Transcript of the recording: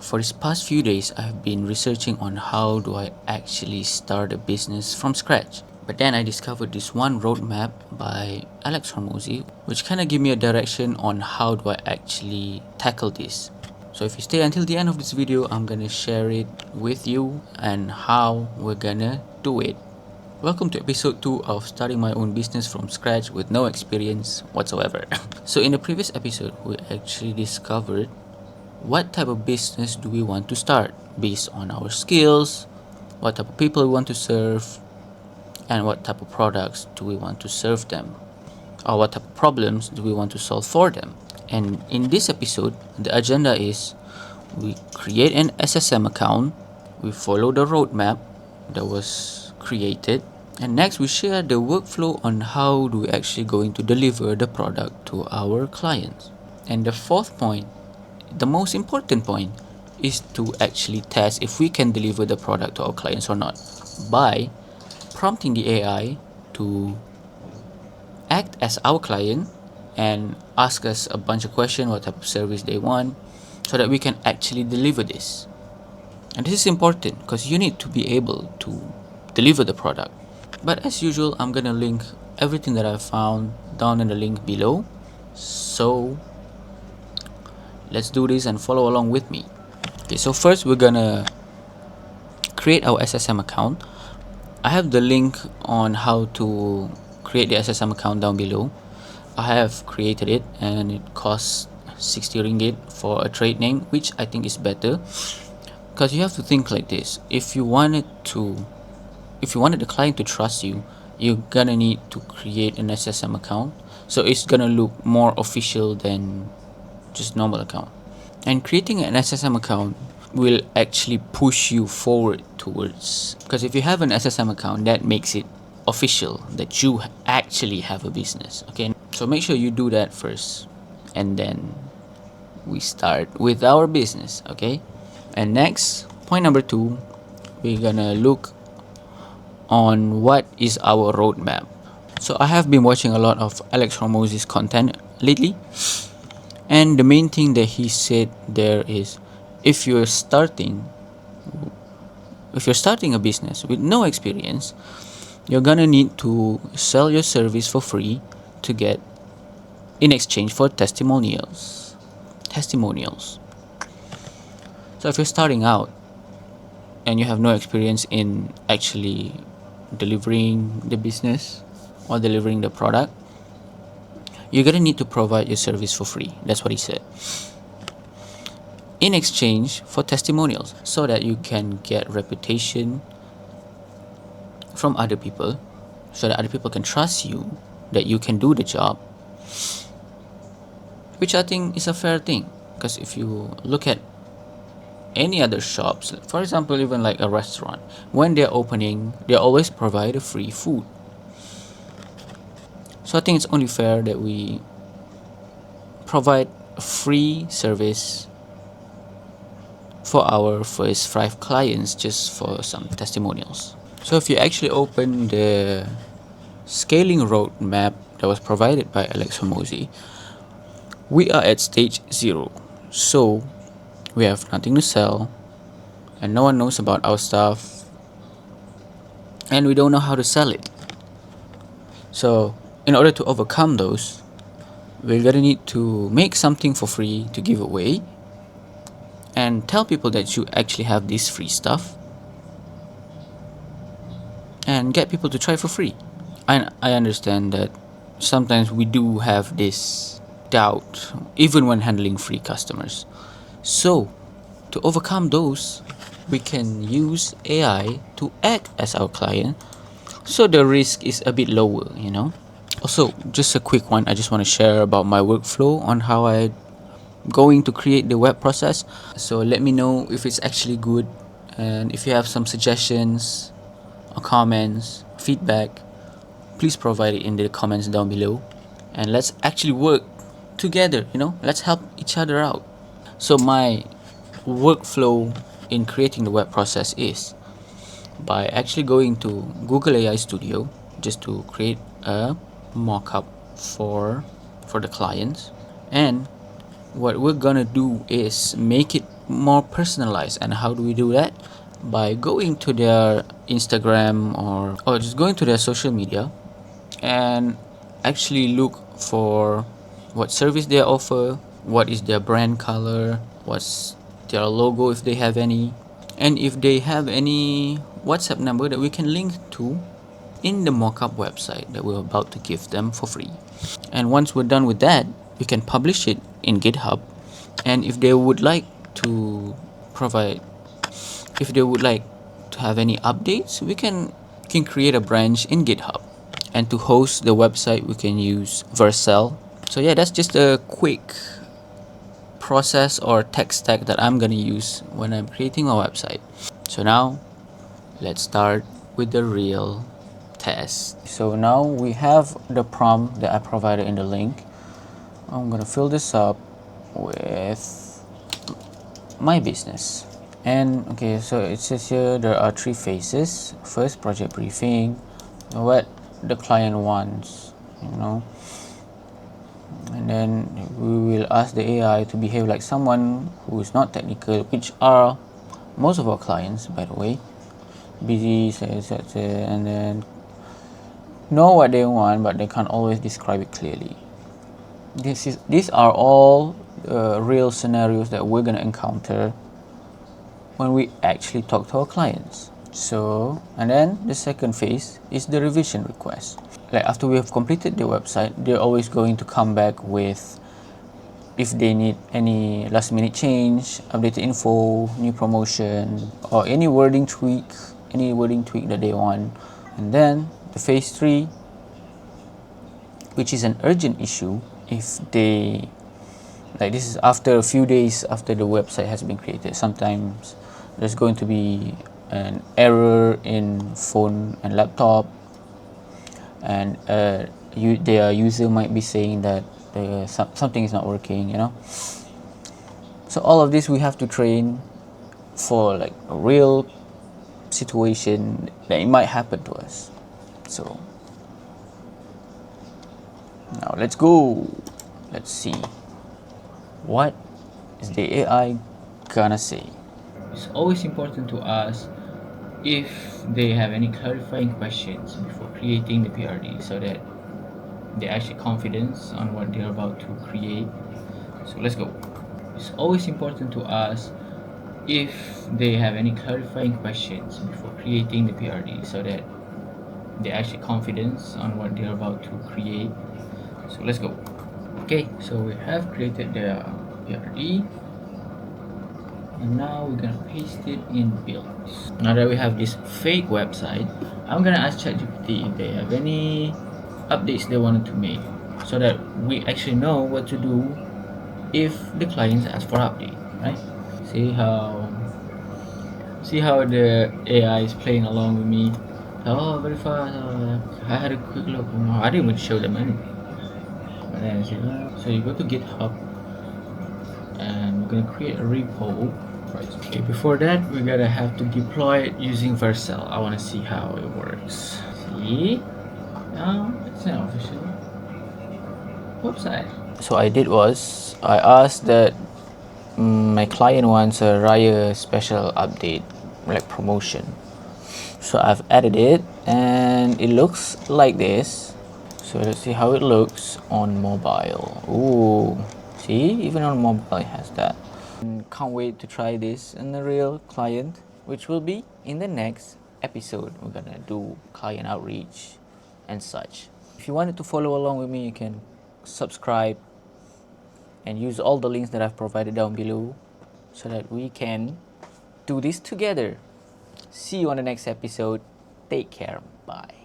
For these past few days, I've been researching on how do I actually start a business from scratch. But then I discovered this one roadmap by Hormozi, which kind of gave me a direction on how do I actually tackle this. So if you stay until the end of this video, I'm gonna share it with you and how we're gonna do it. Welcome to episode 2 of starting my own business from scratch with no experience whatsoever. So in the previous episode, we actually discovered what type of business do we want to start based on our skills, what type of people we want to serve, and what type of products do we want to serve them, or what type of problems do we want to solve for them. And in this episode, the agenda is we create an SSM account, we follow the roadmap that was created, and next we share the workflow on how do we actually going to deliver the product to our clients. And the fourth point, the most important point, is to actually test if we can deliver the product to our clients or not by prompting the AI to act as our client and ask us a bunch of questions, what type of service they want, so that we can actually deliver this. And this is important because you need to be able to deliver the product. But as usual, I'm gonna link everything that I found down in the link below. So let's do this and follow along with me. Okay, so first we're gonna create our SSM account. I have the link on how to create the SSM account down below. I have created it and it costs 60 ringgit for a trade name, which I think is better because you have to think like this. If you wanted the client to trust you, you're gonna need to create an SSM account, so it's gonna look more official than just normal account. And creating an SSM account will actually push you forward towards, because if you have an SSM account, that makes it official that you actually have a business. Okay, so make sure you do that first, and then we start with our business. Okay, and next, point number 2, we're gonna look on what is our roadmap. So I have been watching a lot of Hormozi's content lately, and the main thing that he said there is if you're starting a business with no experience, you're gonna need to sell your service for free to get in exchange for testimonials. So if you're starting out and you have no experience in actually delivering the business or delivering the product, you're gonna need to provide your service for free. That's what he said, in exchange for testimonials, so that you can get reputation from other people, so that other people can trust you that you can do the job, which I think is a fair thing. Because if you look at any other shops, for example, even like a restaurant, when they're opening, they always provide a free food. So I think it's only fair that we provide a free service for our first 5 clients just for some testimonials. So if you actually open the scaling roadmap that was provided by Hormozi, we are at stage 0. So we have nothing to sell and no one knows about our stuff and we don't know how to sell it. So in order to overcome those, we're gonna need to make something for free to give away and tell people that you actually have this free stuff and get people to try for free. I understand that sometimes we do have this doubt even when handling free customers. So to overcome those, we can use AI to act as our client, so the risk is a bit lower, Also, just a quick one, I just want to share about my workflow on how I going to create the web process. So let me know if it's actually good, and if you have some suggestions or comments, feedback, please provide it in the comments down below, and let's actually work together. Let's help each other out. So my workflow in creating the web process is by actually going to Google AI Studio just to create a mock-up for the clients. And what we're gonna do is make it more personalized. And how do we do that? By going to their Instagram or just going to their social media and actually look for what service they offer, what is their brand color, what's their logo if they have any, and if they have any WhatsApp number that we can link to in the mockup website that we're about to give them for free. And once we're done with that, we can publish it in GitHub. And if they would like to provide, if they would like to have any updates, we can create a branch in GitHub. And to host the website, we can use Vercel. So yeah, that's just a quick process or tech stack that I'm gonna use when I'm creating a website. So now let's start with the real test. So now we have the prompt that I provided in the link. I'm gonna fill this up with my business. And okay, so it says here there are 3 phases. First, project briefing, what the client wants, and then we will ask the AI to behave like someone who is not technical, which are most of our clients, by the way. Busy, and then know what they want, but they can't always describe it clearly. These are all real scenarios that we're gonna encounter when we actually talk to our clients. So, and then the second phase is the revision request. Like after we have completed the website, they're always going to come back with if they need any last minute change, updated info, new promotion, or any wording tweak that they want. And then the phase 3, which is an urgent issue, if they, like this is after a few days after the website has been created. Sometimes there's going to be an error in phone and laptop, and their user might be saying that something is not working, So all of this we have to train for like a real situation that it might happen to us. So now let's go. Let's see what is the AI gonna say. It's always important to ask if they have any clarifying questions before creating the PRD, so that they actually confidence on what they're about to create. So let's go. It's always important to ask if they have any clarifying questions before creating the PRD, so that they actually confidence on what they're about to create. So let's go. Okay, so we have created the PRD, and now we're gonna paste it in builds. Now that we have this fake website, I'm gonna ask ChatGPT if they have any updates they wanted to make, so that we actually know what to do if the clients ask for update, right? See how the AI is playing along with me. Oh, very fast. I had a quick look. I didn't even show them anything. But then I see, so you go to GitHub and we're gonna create a repo. Right. Okay, before that we're gonna have to deploy it using Vercel. I wanna see how it works. See? No, it's an official website. So I did was I asked that my client wants a Raya special update, like promotion. So I've added it and it looks like this. So let's see how it looks on mobile. Ooh, see, even on mobile it has that. Can't wait to try this on the real client, which will be in the next episode. We're gonna do client outreach and such. If you wanted to follow along with me, you can subscribe and use all the links that I've provided down below so that we can do this together. See you on the next episode. Take care. Bye.